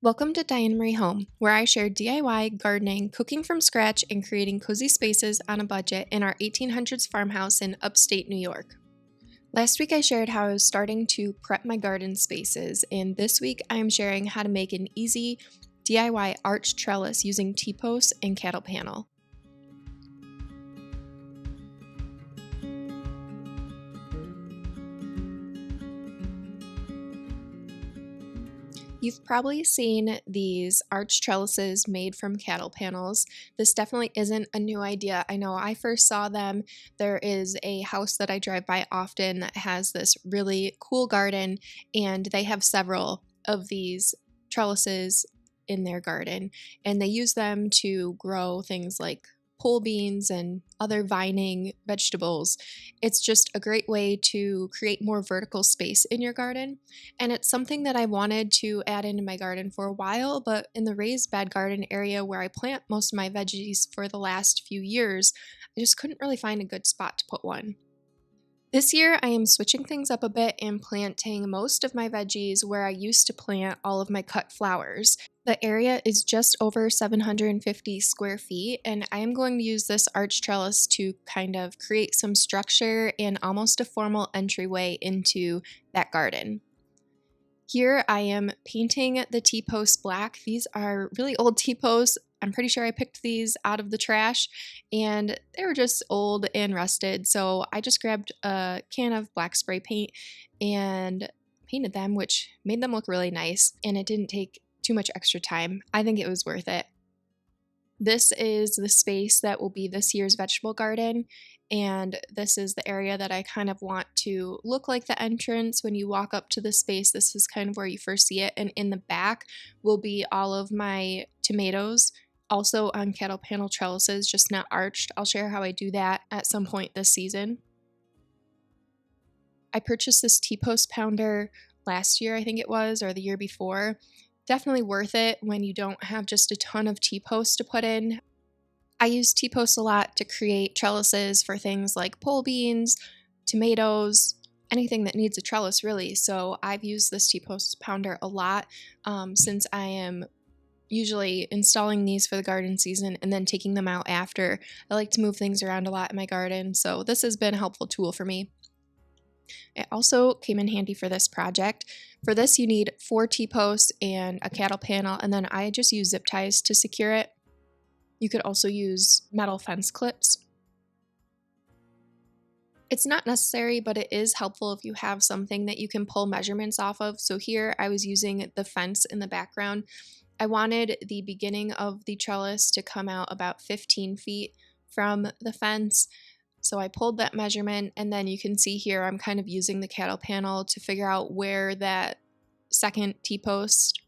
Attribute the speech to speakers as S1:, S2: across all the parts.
S1: Welcome to Diane Marie Home, where I share DIY, gardening, cooking from scratch, and creating cozy spaces on a budget in our 1800s farmhouse in upstate New York. Last week I shared how I was starting to prep my garden spaces, and this week I am sharing how to make an easy DIY arch trellis using T-posts and cattle panel. You've probably seen these arch trellises made from cattle panels. This definitely isn't a new idea. I know I first saw them. There is a house that I drive by often that has this really cool garden, and they have several of these trellises in their garden, and they use them to grow things like pole beans and other vining vegetables. It's just a great way to create more vertical space in your garden. And it's something that I wanted to add into my garden for a while, but in the raised bed garden area where I plant most of my veggies for the last few years, I just couldn't really find a good spot to put one. This year, I am switching things up a bit and planting most of my veggies where I used to plant all of my cut flowers. The area is just over 750 square feet, and I am going to use this arch trellis to kind of create some structure and almost a formal entryway into that garden. Here I am painting the T-posts black. These are really old T-posts. I'm pretty sure I picked these out of the trash and they were just old and rusted. So I just grabbed a can of black spray paint and painted them, which made them look really nice. And it didn't take too much extra time. I think it was worth it. This is the space that will be this year's vegetable garden, and this is the area that I kind of want to look like the entrance. When you walk up to the space, this is kind of where you first see it, and in the back will be all of my tomatoes, also on cattle panel trellises, just not arched. I'll share how I do that at some point this season. I purchased this T-post pounder last year, I think it was, or the year before. Definitely worth it when you don't have just a ton of T-posts to put in. I use T-posts a lot to create trellises for things like pole beans, tomatoes, anything that needs a trellis really. So I've used this T-post pounder a lot since I am usually installing these for the garden season and then taking them out after. I like to move things around a lot in my garden, so this has been a helpful tool for me. It also came in handy for this project. For this, you need 4 T-posts and a cattle panel, and then I just use zip ties to secure it. You could also use metal fence clips. It's not necessary, but it is helpful if you have something that you can pull measurements off of. So here I was using the fence in the background. I wanted the beginning of the trellis to come out about 15 feet from the fence. So I pulled that measurement, and then you can see here I'm kind of using the cattle panel to figure out where that second T-post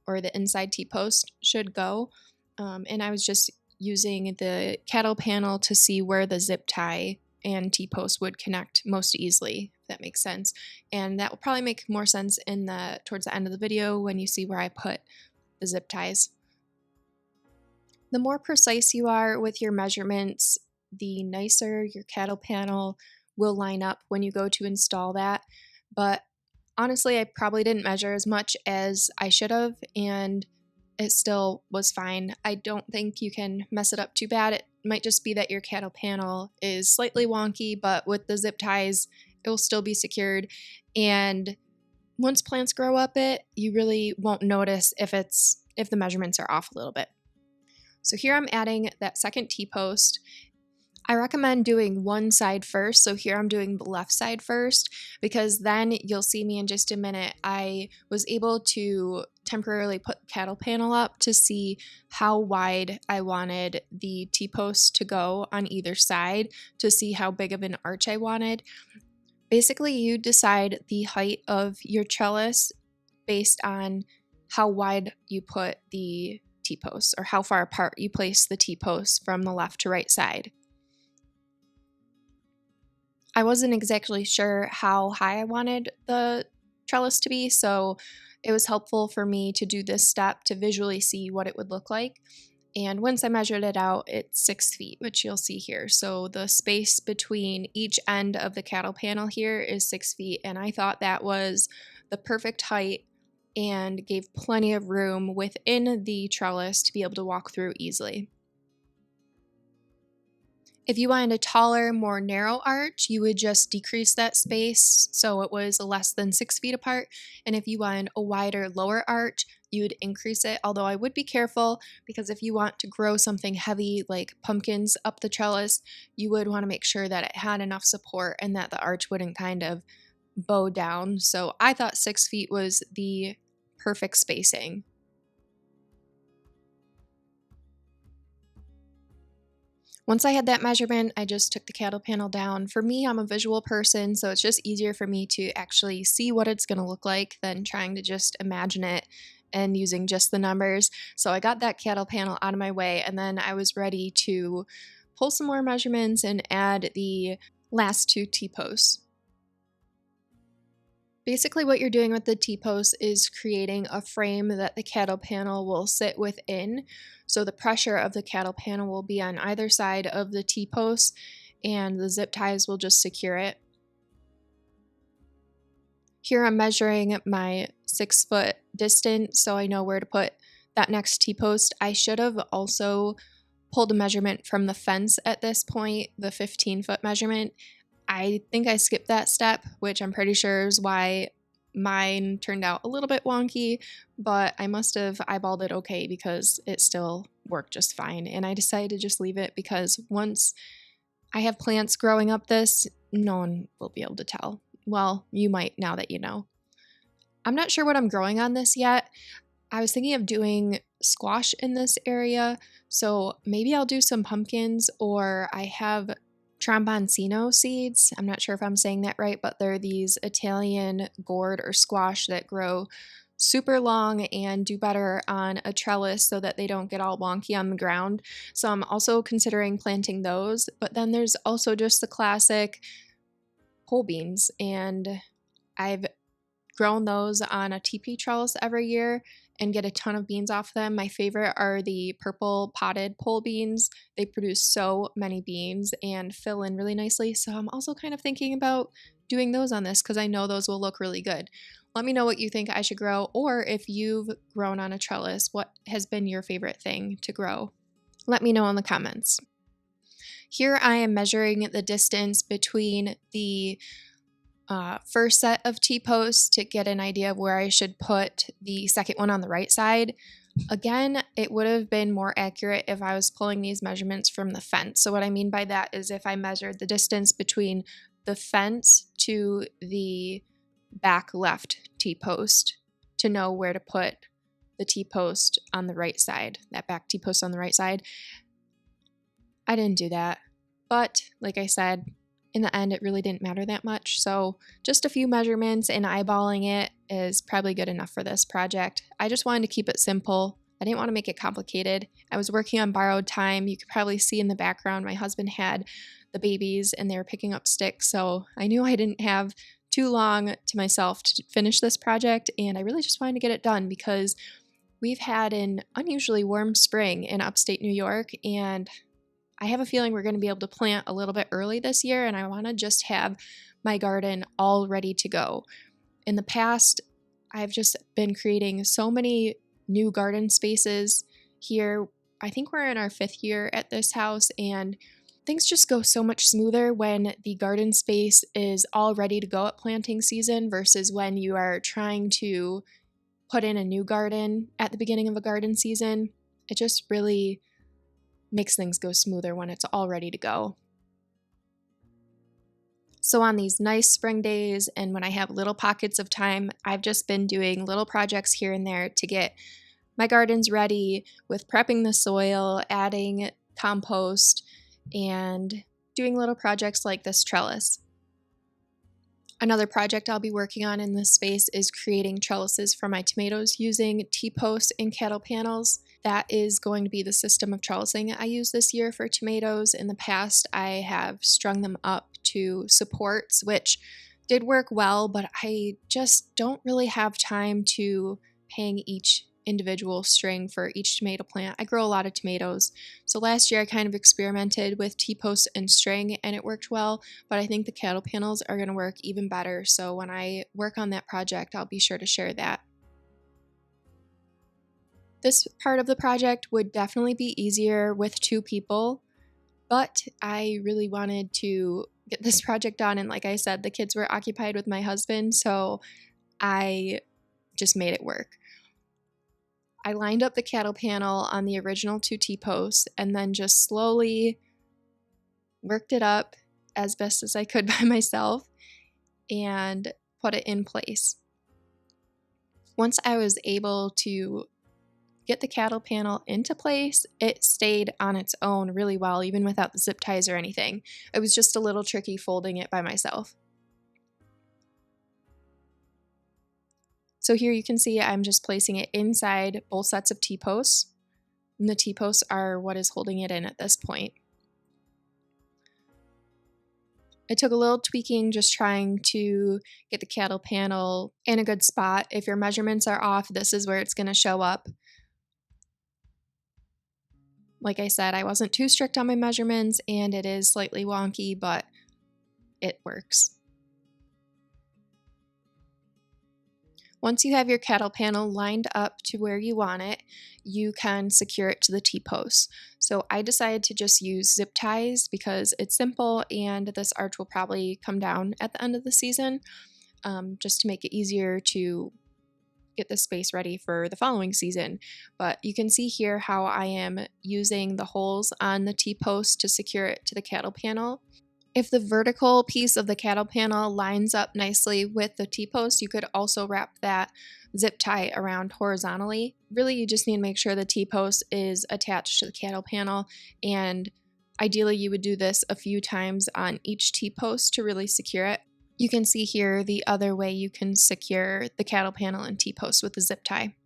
S1: or the inside T-post should go. And I was just using the cattle panel to see where the zip tie and T-post would connect most easily, if that makes sense. And that will probably make more sense towards the end of the video when you see where I put the zip ties. The more precise you are with your measurements, the nicer your cattle panel will line up when you go to install that. But honestly, I probably didn't measure as much as I should have, and it still was fine. I don't think you can mess it up too bad. It might just be that your cattle panel is slightly wonky, but with the zip ties, it will still be secured. And once plants grow up it, you really won't notice if the measurements are off a little bit. So here I'm adding that second T-post. I recommend doing one side first, so here I'm doing the left side first, because then you'll see me in just a minute. I was able to temporarily put the cattle panel up to see how wide I wanted the T-post to go on either side, to see how big of an arch I wanted. Basically, you decide the height of your trellis based on how wide you put the T-posts, or how far apart you place the T-posts from the left to right side. I wasn't exactly sure how high I wanted the trellis to be, so it was helpful for me to do this step to visually see what it would look like. And once I measured it out, it's 6 feet, which you'll see here. So the space between each end of the cattle panel here is 6 feet, and I thought that was the perfect height and gave plenty of room within the trellis to be able to walk through easily. If you wanted a taller, more narrow arch, you would just decrease that space so it was less than 6 feet apart. And if you wanted a wider, lower arch, you would increase it. Although I would be careful, because if you want to grow something heavy like pumpkins up the trellis, you would want to make sure that it had enough support and that the arch wouldn't kind of bow down. So I thought 6 feet was the perfect spacing. Once I had that measurement, I just took the cattle panel down. For me, I'm a visual person, so it's just easier for me to actually see what it's going to look like than trying to just imagine it and using just the numbers. So I got that cattle panel out of my way, and then I was ready to pull some more measurements and add the last 2 T-posts. Basically what you're doing with the T-post is creating a frame that the cattle panel will sit within. So the pressure of the cattle panel will be on either side of the T-post and the zip ties will just secure it. Here I'm measuring my 6-foot distance so I know where to put that next T-post. I should have also pulled a measurement from the fence at this point, the 15-foot measurement. I think I skipped that step, which I'm pretty sure is why mine turned out a little bit wonky, but I must have eyeballed it okay because it still worked just fine. And I decided to just leave it because once I have plants growing up this, no one will be able to tell. Well, you might now that you know. I'm not sure what I'm growing on this yet. I was thinking of doing squash in this area, so maybe I'll do some pumpkins, or I have tromboncino seeds. I'm not sure if I'm saying that right, but they're these Italian gourd or squash that grow super long and do better on a trellis so that they don't get all wonky on the ground. So I'm also considering planting those, but then there's also just the classic pole beans, and I've grown those on a teepee trellis every year and get a ton of beans off them. My favorite are the purple potted pole beans. They produce so many beans and fill in really nicely. So I'm also kind of thinking about doing those on this because I know those will look really good. Let me know what you think I should grow, or if you've grown on a trellis, what has been your favorite thing to grow? Let me know in the comments. Here I am measuring the distance between the first set of T-posts to get an idea of where I should put the second one on the right side. Again, it would have been more accurate if I was pulling these measurements from the fence. So what I mean by that is if I measured the distance between the fence to the back left T-post to know where to put the T-post on the right side, that back T-post on the right side. I didn't do that, but like I said, in the end, it really didn't matter that much. So just a few measurements and eyeballing it is probably good enough for this project. I just wanted to keep it simple. I didn't want to make it complicated. I was working on borrowed time. You could probably see in the background, my husband had the babies and they were picking up sticks. So I knew I didn't have too long to myself to finish this project. And I really just wanted to get it done because we've had an unusually warm spring in upstate New York, and I have a feeling we're going to be able to plant a little bit early this year, and I want to just have my garden all ready to go. In the past, I've just been creating so many new garden spaces here. I think we're in our 5th year at this house, and things just go so much smoother when the garden space is all ready to go at planting season versus when you are trying to put in a new garden at the beginning of a garden season. It just really makes things go smoother when it's all ready to go. So on these nice spring days and when I have little pockets of time, I've just been doing little projects here and there to get my gardens ready with prepping the soil, adding compost, and doing little projects like this trellis. Another project I'll be working on in this space is creating trellises for my tomatoes using T-posts and cattle panels. That is going to be the system of trellising I use this year for tomatoes. In the past, I have strung them up to supports, which did work well, but I just don't really have time to hang each individual string for each tomato plant. I grow a lot of tomatoes. So last year I kind of experimented with T-posts and string and it worked well, but I think the cattle panels are going to work even better. So when I work on that project, I'll be sure to share that. This part of the project would definitely be easier with 2 people, but I really wanted to get this project done, and like I said, the kids were occupied with my husband, so I just made it work. I lined up the cattle panel on the original 2 T-posts and then just slowly worked it up as best as I could by myself and put it in place. Once I was able to get the cattle panel into place, it stayed on its own really well, even without the zip ties or anything. It was just a little tricky folding it by myself. So here you can see I'm just placing it inside both sets of T-posts, and the T-posts are what is holding it in at this point. It took a little tweaking, just trying to get the cattle panel in a good spot. If your measurements are off, this is where it's going to show up. Like I said, I wasn't too strict on my measurements, and it is slightly wonky, but it works. Once you have your cattle panel lined up to where you want it, you can secure it to the T-posts. So I decided to just use zip ties because it's simple and this arch will probably come down at the end of the season, just to make it easier to get the space ready for the following season. But you can see here how I am using the holes on the T-post to secure it to the cattle panel. If the vertical piece of the cattle panel lines up nicely with the T-post, you could also wrap that zip tie around horizontally. Really, you just need to make sure the T-post is attached to the cattle panel, and ideally you would do this a few times on each T-post to really secure it. You can see here the other way you can secure the cattle panel and T-post with the zip tie.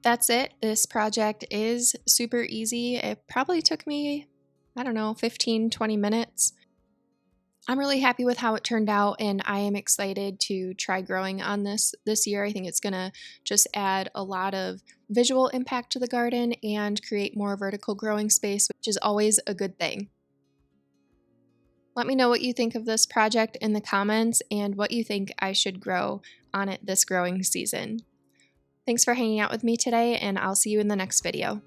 S1: That's it. This project is super easy. It probably took me, I don't know, 15-20 minutes. I'm really happy with how it turned out, and I am excited to try growing on this year. I think it's gonna just add a lot of visual impact to the garden and create more vertical growing space, which is always a good thing. Let me know what you think of this project in the comments and what you think I should grow on it this growing season. Thanks for hanging out with me today, and I'll see you in the next video.